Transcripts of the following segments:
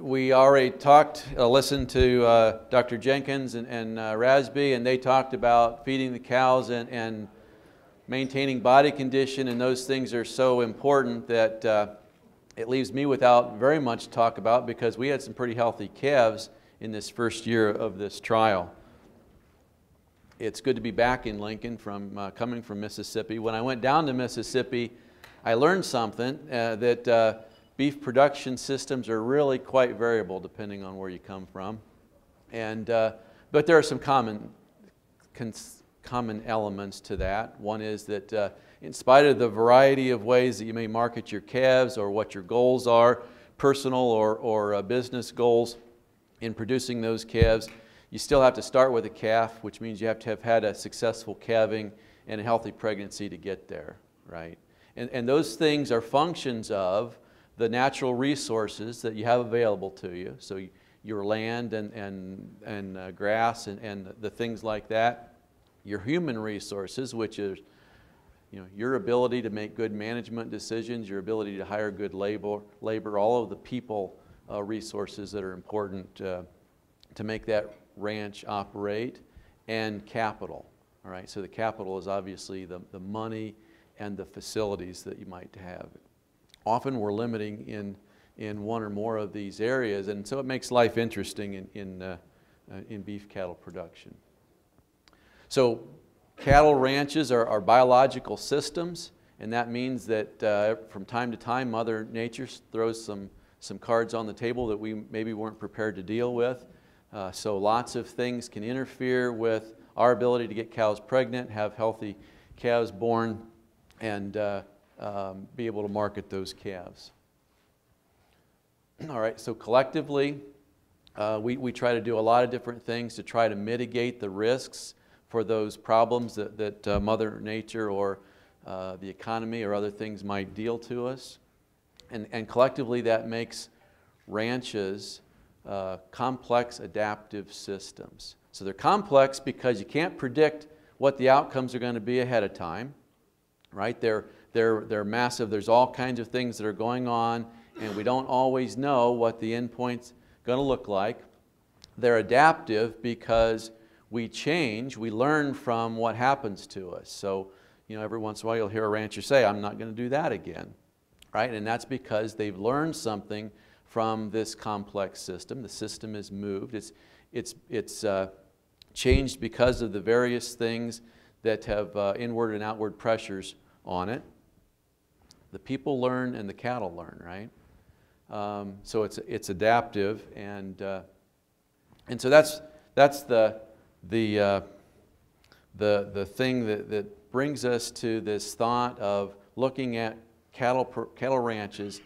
We already talked, listened to Dr. Jenkins and Rasby, and they talked about feeding the cows and maintaining body condition, and those things are so important that it leaves me without very much to talk about, because we had some pretty healthy calves in this first year of this trial. It's good to be back in Lincoln coming from Mississippi. When I went down to Mississippi, I learned something that beef production systems are really quite variable depending on where you come from. But there are some common elements to that. One is that in spite of the variety of ways that you may market your calves or what your goals are, personal or business goals in producing those calves, you still have to start with a calf, which means you have to have had a successful calving and a healthy pregnancy to get there, right? And those things are functions of the natural resources that you have available to you. So your land and grass and the things like that. Your human resources, which is your ability to make good management decisions, your ability to hire good labor, all of the people resources that are important to make that ranch operate, and capital. All right, so the capital is obviously the money and the facilities that you might have. Often we're limiting in one or more of these areas, and so it makes life interesting in beef cattle production. So cattle ranches are biological systems, and that means that from time to time Mother Nature throws some cards on the table that we maybe weren't prepared to deal with. So lots of things can interfere with our ability to get cows pregnant, have healthy calves born, and be able to market those calves. All right, so collectively, we try to do a lot of different things to try to mitigate the risks for those problems that Mother Nature or the economy or other things might deal to us. And collectively, that makes ranches complex adaptive systems. So they're complex because you can't predict what the outcomes are going to be ahead of time, right? They're massive. There's all kinds of things that are going on, and we don't always know what the endpoint's going to look like. They're adaptive because we change, we learn from what happens to us. So, every once in a while you'll hear a rancher say, "I'm not going to do that again," right? And that's because they've learned something from this complex system. The system is moved. It's changed because of the various things that have inward and outward pressures on it. The people learn and the cattle learn, right? So it's adaptive, and so that's the thing that brings us to this thought of looking at cattle ranches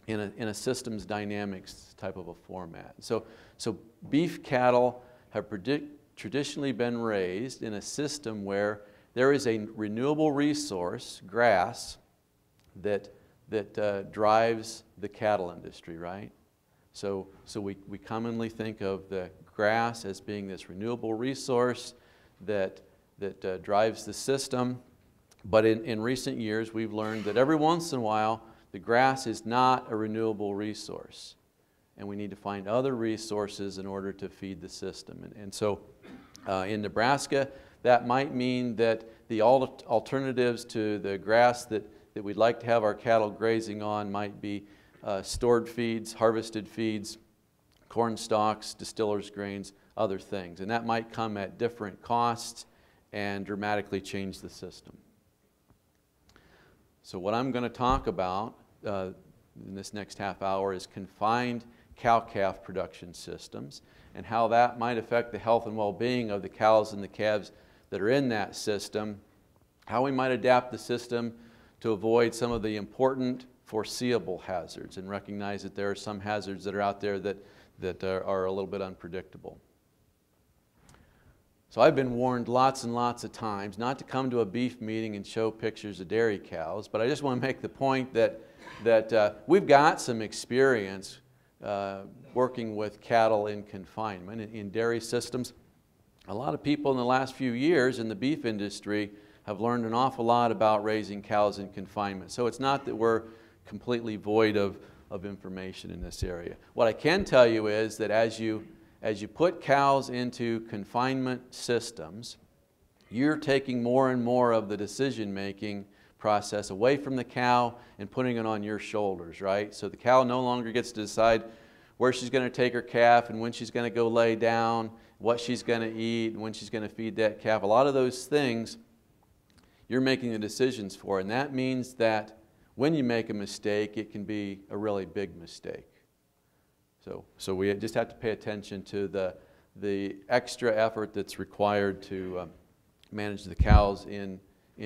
in a systems dynamics type of a format. So beef cattle have traditionally been raised in a system where there is a renewable resource, grass, that drives the cattle industry, right? So we commonly think of the grass as being this renewable resource that drives the system. But in recent years, we've learned that every once in a while, the grass is not a renewable resource, and we need to find other resources in order to feed the system. And so in Nebraska, that might mean that the alternatives to the grass that we'd like to have our cattle grazing on might be stored feeds, harvested feeds, corn stalks, distillers grains, other things. And that might come at different costs and dramatically change the system. So what I'm going to talk about in this next half hour is confined cow-calf production systems and how that might affect the health and well-being of the cows and the calves that are in that system, how we might adapt the system to avoid some of the important foreseeable hazards and recognize that there are some hazards that are out there that are a little bit unpredictable. So I've been warned lots and lots of times not to come to a beef meeting and show pictures of dairy cows, but I just want to make the point that we've got some experience working with cattle in confinement in dairy systems. A lot of people in the last few years in the beef industry have learned an awful lot about raising cows in confinement. So it's not that we're completely void of of information in this area. What I can tell you is that as you put cows into confinement systems, you're taking more and more of the decision-making process away from the cow and putting it on your shoulders, right? So the cow no longer gets to decide where she's going to take her calf and when she's going to go lay down, what she's going to eat, and when she's going to feed that calf. A lot of those things you're making the decisions for, and that means that when you make a mistake, it can be a really big mistake. So we just have to pay attention to the extra effort that's required to manage the cows in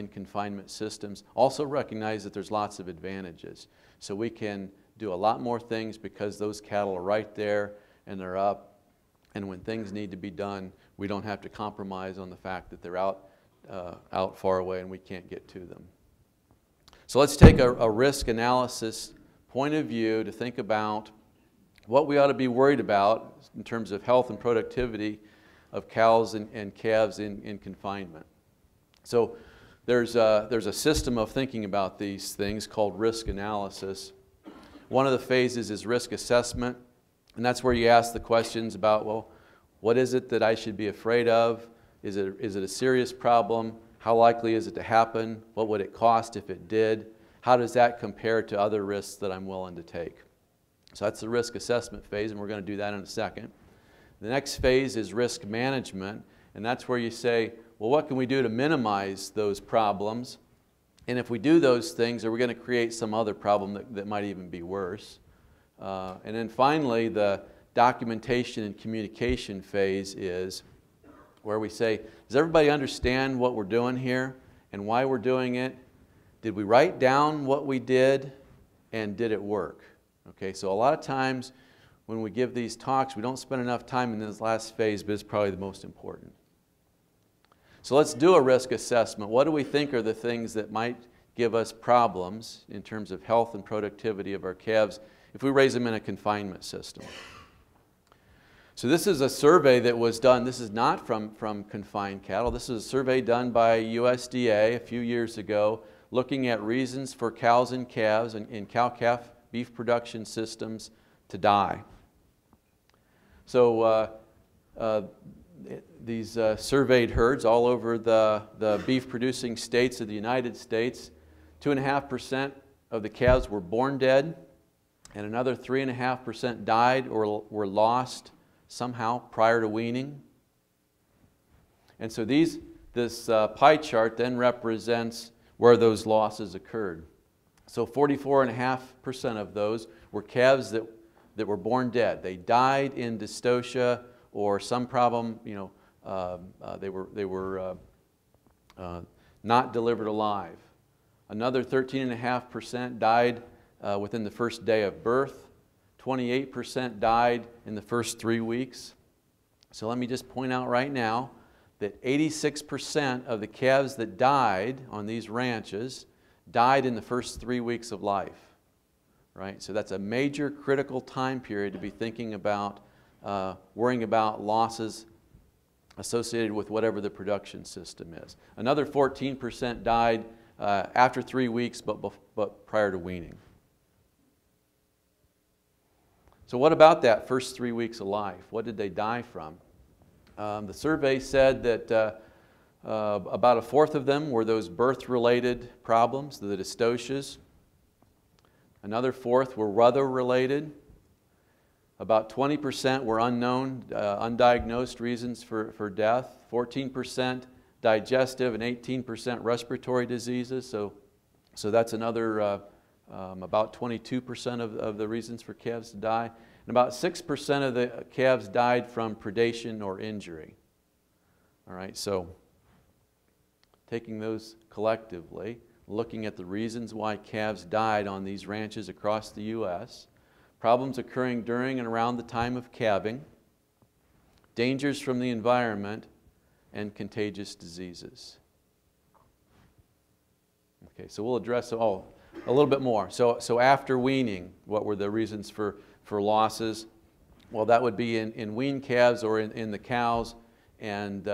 confinement systems. Also recognize that there's lots of advantages. So we can do a lot more things because those cattle are right there and they're up. And when things need to be done, we don't have to compromise on the fact that they're out far away and we can't get to them. So let's take a risk analysis point of view to think about what we ought to be worried about in terms of health and productivity of cows and calves in confinement. So there's a system of thinking about these things called risk analysis. One of the phases is risk assessment, and that's where you ask the questions about, well, what is it that I should be afraid of? Is it a serious problem? How likely is it to happen? What would it cost if it did? How does that compare to other risks that I'm willing to take? So that's the risk assessment phase, and we're going to do that in a second. The next phase is risk management, and that's where you say, well, what can we do to minimize those problems? And if we do those things, are we going to create some other problem that might even be worse? And then finally, the documentation and communication phase is where we say, does everybody understand what we're doing here and why we're doing it? Did we write down what we did, and did it work? Okay, so a lot of times when we give these talks, we don't spend enough time in this last phase, but it's probably the most important. So let's do a risk assessment. What do we think are the things that might give us problems in terms of health and productivity of our calves if we raise them in a confinement system? So this is a survey that was done. This is not from confined cattle. This is a survey done by USDA a few years ago looking at reasons for cows and calves in cow-calf beef production systems to die. So these surveyed herds all over the beef-producing states of the United States, 2.5% of the calves were born dead, and another 3.5% died or were lost somehow prior to weaning. And so this pie chart then represents where those losses occurred. So 44.5% of those were calves that were born dead. They died in dystocia or some problem, they were not delivered alive. Another 13.5% died within the first day of birth. 28% died in the first 3 weeks. So let me just point out right now that 86% of the calves that died on these ranches died in the first 3 weeks of life. Right? So that's a major critical time period to be thinking about, worrying about losses associated with whatever the production system is. Another 14% died after 3 weeks, but prior to weaning. So what about that first 3 weeks of life? What did they die from? The survey said that about a fourth of them were those birth-related problems, the dystocias. Another fourth were weather-related. About 20% were unknown, undiagnosed reasons for death. 14% digestive and 18% respiratory diseases. So that's another about 22% of the reasons for calves to die. And about 6% of the calves died from predation or injury. All right, so taking those collectively, looking at the reasons why calves died on these ranches across the U.S., problems occurring during and around the time of calving, dangers from the environment, and contagious diseases. Okay, so we'll address a little bit more. So after weaning, what were the reasons for losses? Well, that would be in weaned calves or in the cows, and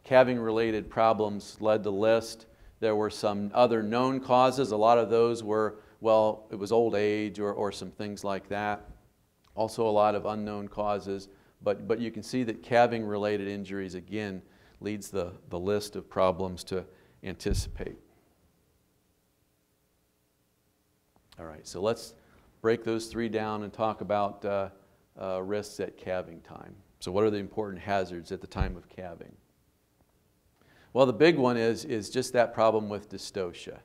calving-related problems led the list. There were some other known causes. A lot of those were well, it was old age or some things like that. Also a lot of unknown causes, but you can see that calving-related injuries, again, leads the list of problems to anticipate. All right, so let's break those three down and talk about risks at calving time. So what are the important hazards at the time of calving? Well, the big one is just that problem with dystocia.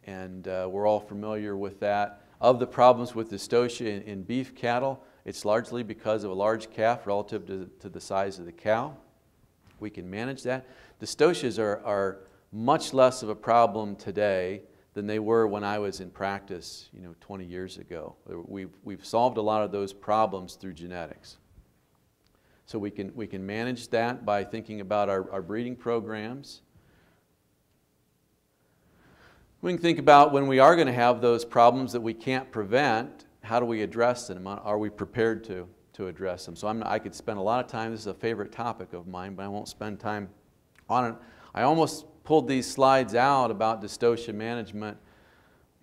And we're all familiar with that. Of the problems with dystocia in beef cattle, it's largely because of a large calf relative to the size of the cow. We can manage that. Dystocias are much less of a problem today than they were when I was in practice, 20 years ago. We've solved a lot of those problems through genetics. So we can manage that by thinking about our breeding programs. We can think about when we are going to have those problems that we can't prevent, how do we address them? Are we prepared to address them? So I could spend a lot of time, this is a favorite topic of mine, but I won't spend time on it. I almost pulled these slides out about dystocia management,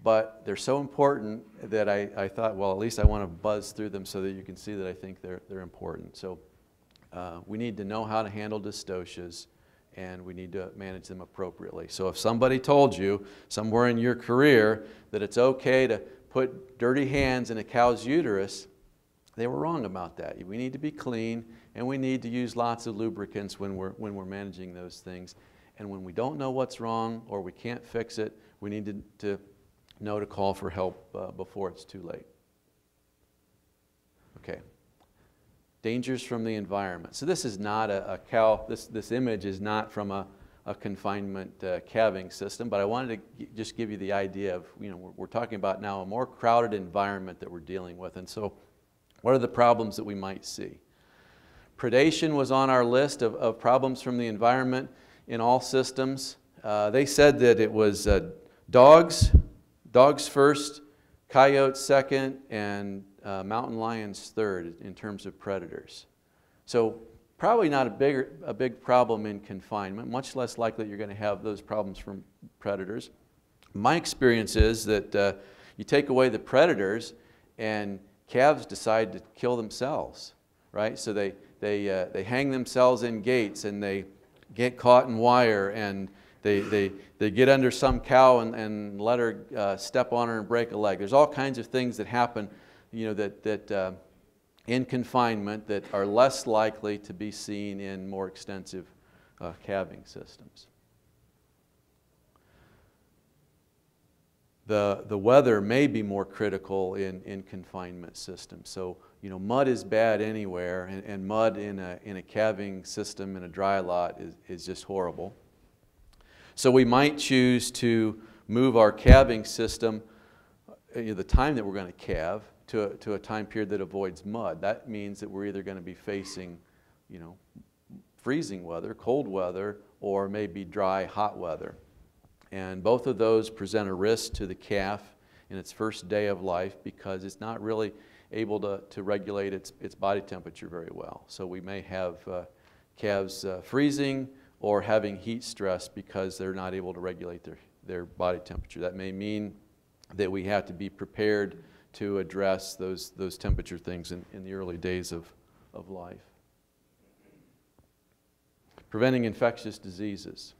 but they're so important that I thought, well, at least I want to buzz through them so that you can see that I think they're important. So we need to know how to handle dystocias, and we need to manage them appropriately. So if somebody told you somewhere in your career that it's okay to put dirty hands in a cow's uterus, they were wrong about that. We need to be clean, and we need to use lots of lubricants when we're managing those things. And when we don't know what's wrong or we can't fix it, we need to know to call for help before it's too late. Okay. Dangers from the environment. So this is not a cow, this image is not from a confinement calving system, but I wanted to just give you the idea of, we're talking about now a more crowded environment that we're dealing with. And so what are the problems that we might see? Predation was on our list of problems from the environment in all systems. They said that it was dogs first, coyotes second, and mountain lions third in terms of predators. So probably not a big problem in confinement, much less likely you're going to have those problems from predators. My experience is that you take away the predators and calves decide to kill themselves, right? So they hang themselves in gates and they get caught in wire and they get under some cow and let her step on her and break a leg. There's all kinds of things that happen that in confinement that are less likely to be seen in more extensive calving systems. The weather may be more critical in confinement systems. So mud is bad anywhere, and mud in a calving system in a dry lot is just horrible. So we might choose to move our calving system, the time that we're going to calve, to a time period that avoids mud. That means that we're either going to be facing, freezing weather, cold weather, or maybe dry, hot weather. And both of those present a risk to the calf in its first day of life because it's not really able to regulate its body temperature very well. So we may have calves freezing or having heat stress because they're not able to regulate their body temperature. That may mean that we have to be prepared to address those temperature things in the early days of life. Preventing infectious diseases.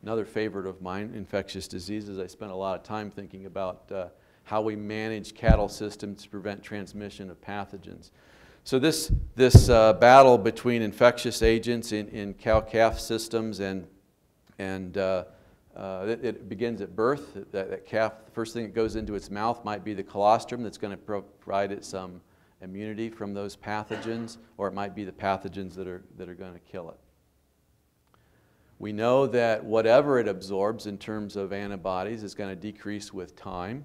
Another favorite of mine, infectious diseases. I spent a lot of time thinking about how we manage cattle systems to prevent transmission of pathogens. So this battle between infectious agents in cow-calf systems and it begins at birth. That calf, the first thing that goes into its mouth might be the colostrum that's going to provide it some immunity from those pathogens, or it might be the pathogens that are going to kill it. We know that whatever it absorbs in terms of antibodies is going to decrease with time.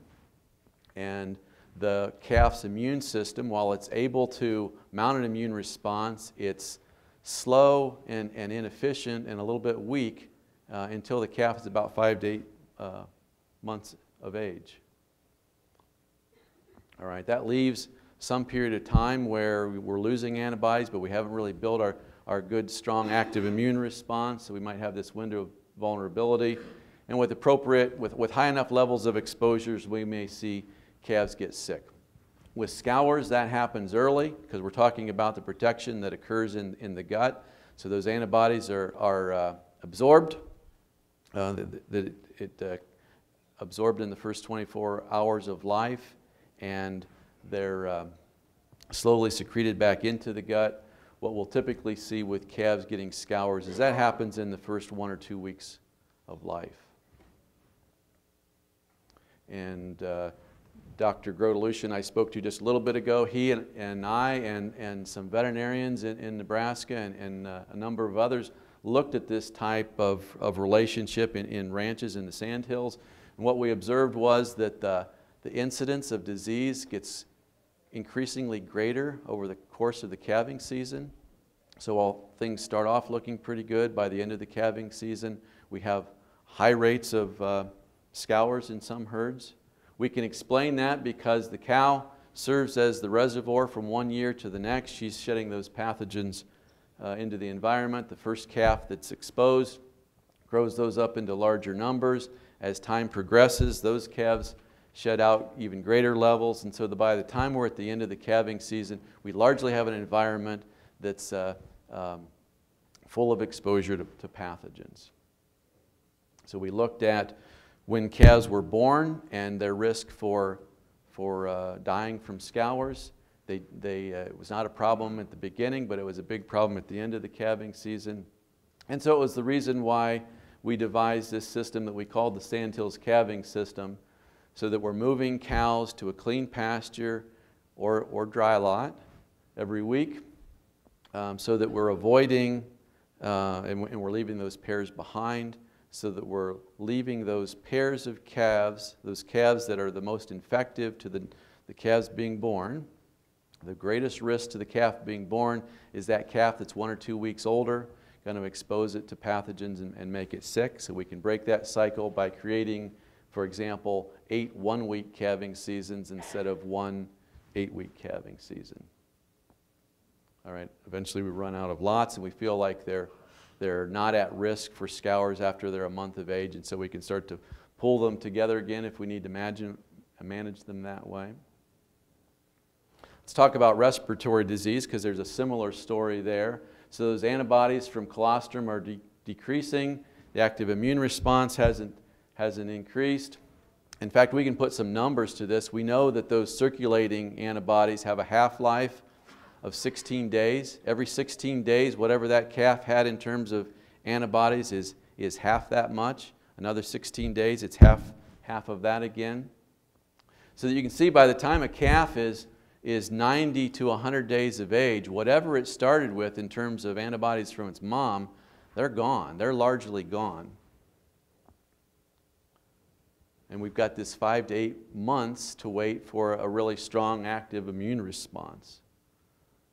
And the calf's immune system, while it's able to mount an immune response, it's slow and inefficient and a little bit weak until the calf is about 5 to 8 months of age. All right, that leaves some period of time where we're losing antibodies, but we haven't really built our good, strong, active immune response. So we might have this window of vulnerability. and with high enough levels of exposures, we may see calves get sick. With scours, that happens early because we're talking about the protection that occurs in the gut. So those antibodies are absorbed. Absorbed in the first 24 hours of life, and they're slowly secreted back into the gut. What we'll typically see with calves getting scours is that happens in the first 1 or 2 weeks of life. And Dr. Grodelucian I spoke to just a little bit ago, he and I and some veterinarians in Nebraska and a number of others looked at this type of relationship in ranches in the Sandhills. And what we observed was that the incidence of disease gets increasingly greater over the course of the calving season. So while things start off looking pretty good, by the end of the calving season, we have high rates of scours in some herds. We can explain that because the cow serves as the reservoir from one year to the next. She's shedding those pathogens into the environment. The first calf that's exposed grows those up into larger numbers. As time progresses, those calves shed out even greater levels, and so by the time we're at the end of the calving season, we largely have an environment that's full of exposure to pathogens. So we looked at when calves were born and their risk for dying from scours. It was not a problem at the beginning, but it was a big problem at the end of the calving season. And so it was the reason why we devised this system that we called the Sandhills calving system, so that we're moving cows to a clean pasture or dry lot every week, so that we're avoiding and we're leaving those pairs behind, so that we're leaving those pairs of calves, those calves that are the most infective to the calves being born. The greatest risk to the calf being born is that calf that's 1 or 2 weeks older, going to expose it to pathogens and make it sick. So we can break that cycle by creating, for example, 8 one-week calving seasons instead of 1 8-week calving season. All right, eventually we run out of lots and we feel like they're not at risk for scours after they're a month of age, and so we can start to pull them together again if we need to manage them that way. Let's talk about respiratory disease because there's a similar story there. So those antibodies from colostrum are decreasing. The active immune response hasn't increased. In fact, we can put some numbers to this. We know that those circulating antibodies have a half-life of 16 days. Every 16 days, whatever that calf had in terms of antibodies is half that much. Another 16 days, it's half of that again. So that you can see by the time a calf is 90 to 100 days of age, whatever it started with in terms of antibodies from its mom, they're gone. They're largely gone. And we've got this 5 to 8 months to wait for a really strong active immune response.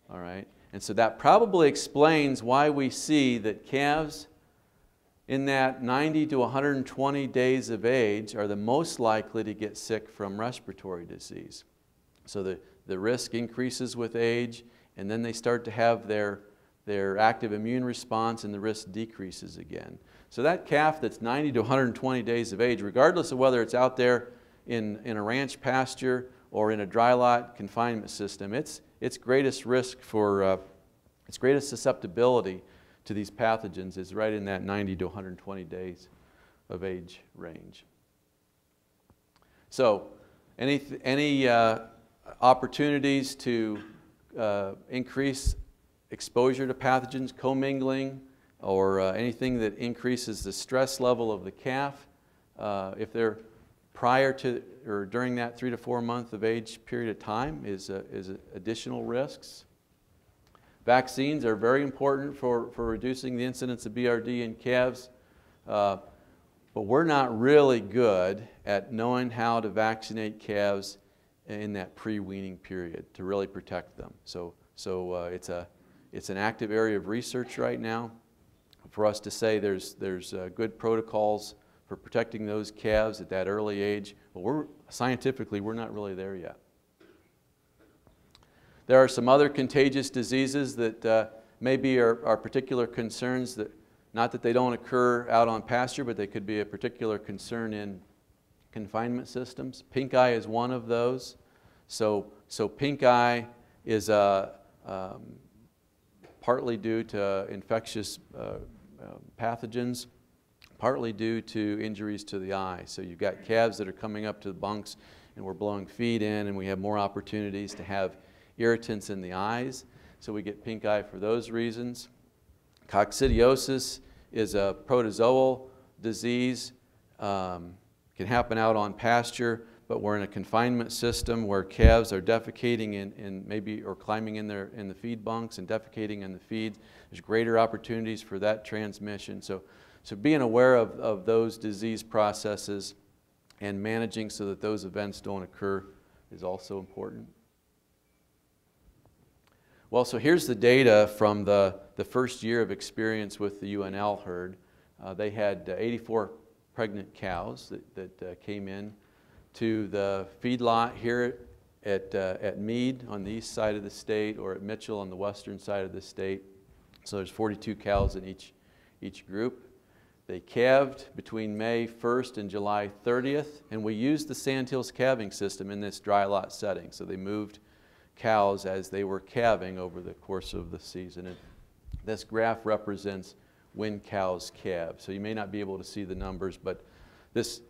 All right? And so that probably explains why we see that calves in that 90 to 120 days of age are the most likely to get sick from respiratory disease. So the risk increases with age, and then they start to have their active immune response, and the risk decreases again. So that calf that's 90 to 120 days of age, regardless of whether it's out there in a ranch pasture or in a dry lot confinement system, its greatest risk for, its greatest susceptibility to these pathogens is right in that 90 to 120 days of age range. So any opportunities to increase exposure to pathogens, commingling, or anything that increases the stress level of the calf, if they're prior to or during that 3 to 4 month of age period of time, is additional risks. Vaccines are very important for reducing the incidence of BRD in calves, but we're not really good at knowing how to vaccinate calves in that pre-weaning period to really protect them. So it's an active area of research right now for us to say there's good protocols for protecting those calves at that early age, but scientifically we're not really there yet. There are some other contagious diseases that maybe are particular concerns Not that they don't occur out on pasture, but they could be a particular concern in confinement systems. Pink eye is one of those. So pink eye is partly due to infectious pathogens, partly due to injuries to the eye. So you've got calves that are coming up to the bunks and we're blowing feed in, and we have more opportunities to have irritants in the eyes. So we get pink eye for those reasons. Coccidiosis is a protozoal disease. Can happen out on pasture, but we're in a confinement system where calves are defecating in maybe, or climbing in the feed bunks and defecating in the feed. There's greater opportunities for that transmission. So being aware of those disease processes and managing so that those events don't occur is also important. Well, so here's the data from the first year of experience with the UNL herd. They had 84 pregnant cows that came in to the feedlot here at Meade on the east side of the state, or at Mitchell on the western side of the state. So there's 42 cows in each group. They calved between May 1st and July 30th, and we used the Sandhills calving system in this dry lot setting. So they moved cows as they were calving over the course of the season. And this graph represents when cows calve. So you may not be able to see the numbers, but this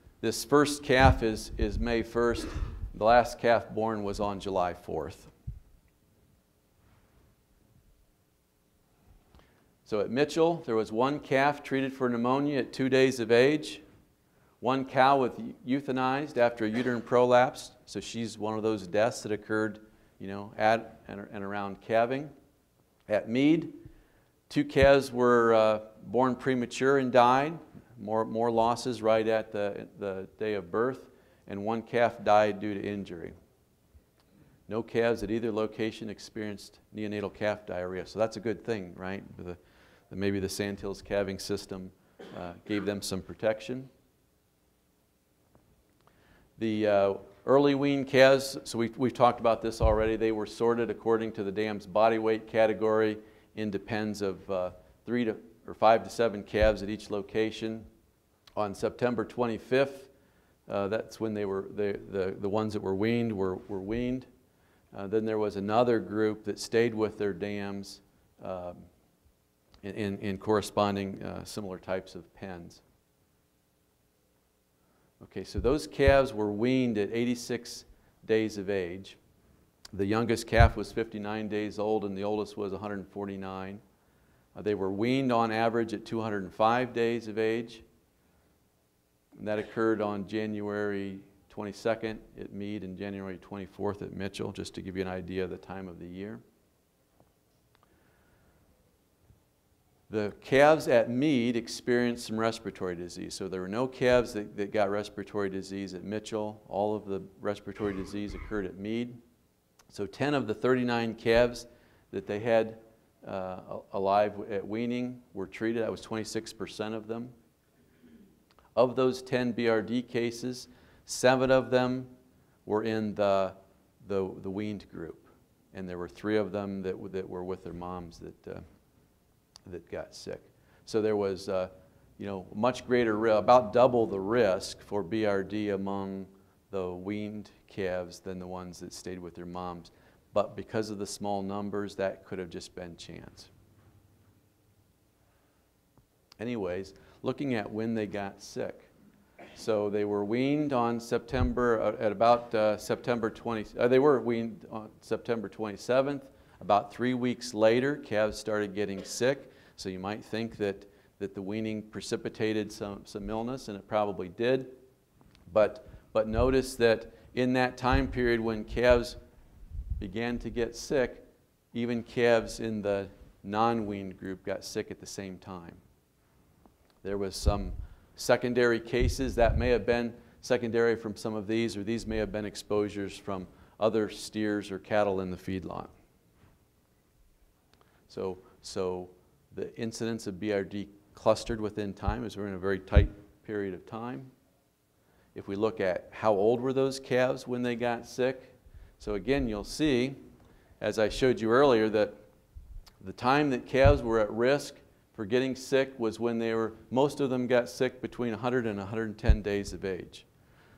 first calf is May 1st. The last calf born was on July 4th. So at Mitchell, there was one calf treated for pneumonia at 2 days of age. One cow was euthanized after a uterine prolapse. So she's one of those deaths that occurred, at and around calving. At Meade, 2 calves were born premature and died. More losses right at the day of birth. And 1 calf died due to injury. No calves at either location experienced neonatal calf diarrhea. So that's a good thing, right? Maybe the Sandhills calving system gave them some protection. The early weaned calves, so we've talked about this already. They were sorted according to the dam's body weight category in depends of 5 to 7 calves at each location. On September 25th, that's when the ones that were weaned were weaned. Then there was another group that stayed with their dams in corresponding similar types of pens. Okay, so those calves were weaned at 86 days of age. The youngest calf was 59 days old and the oldest was 149. They were weaned on average at 205 days of age. And that occurred on January 22nd at Meade and January 24th at Mitchell, just to give you an idea of the time of the year. The calves at Meade experienced some respiratory disease. So there were no calves that got respiratory disease at Mitchell. All of the respiratory disease occurred at Meade. So 10 of the 39 calves that they had alive at weaning were treated. That was 26% of them. Of those 10 BRD cases, 7 of them were in the weaned group. And there were 3 of them that were with their moms that got sick. So there was much greater, about double the risk for BRD among the weaned calves than the ones that stayed with their moms. But because of the small numbers, that could have just been chance. Anyways, looking at when they got sick. So they were weaned on September 20. They were weaned on September 27th. About 3 weeks later, calves started getting sick. So you might think that the weaning precipitated some illness, and it probably did. But notice that in that time period when calves began to get sick, even calves in the non-weaned group got sick at the same time. There was some secondary cases that may have been secondary from some of these, or these may have been exposures from other steers or cattle in the feedlot. So the incidence of BRD clustered within time as we're in a very tight period of time. If we look at how old were those calves when they got sick, so again you'll see, as I showed you earlier, that the time that calves were at risk for getting sick was when most of them got sick between 100 and 110 days of age.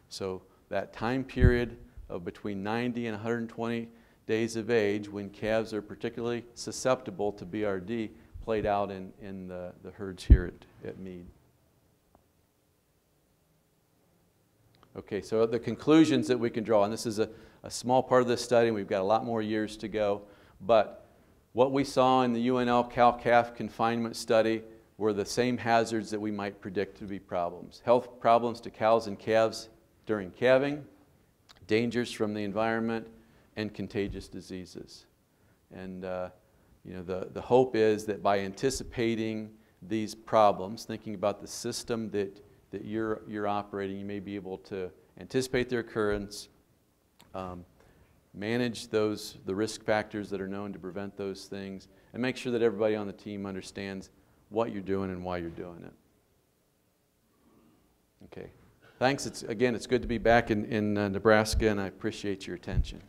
So that time period of between 90 and 120 days of age, when calves are particularly susceptible to BRD, played out in the herds here at Meade. Okay, so the conclusions that we can draw, and this is a small part of this study, and we've got a lot more years to go, but what we saw in the UNL cow-calf confinement study were the same hazards that we might predict to be problems. Health problems to cows and calves during calving, dangers from the environment, and contagious diseases. And you know, the hope is that by anticipating these problems, thinking about the system that you're operating, you may be able to anticipate their occurrence, manage the risk factors that are known to prevent those things, and make sure that everybody on the team understands what you're doing and why you're doing it. Okay. Thanks. Again, it's good to be back in Nebraska, and I appreciate your attention.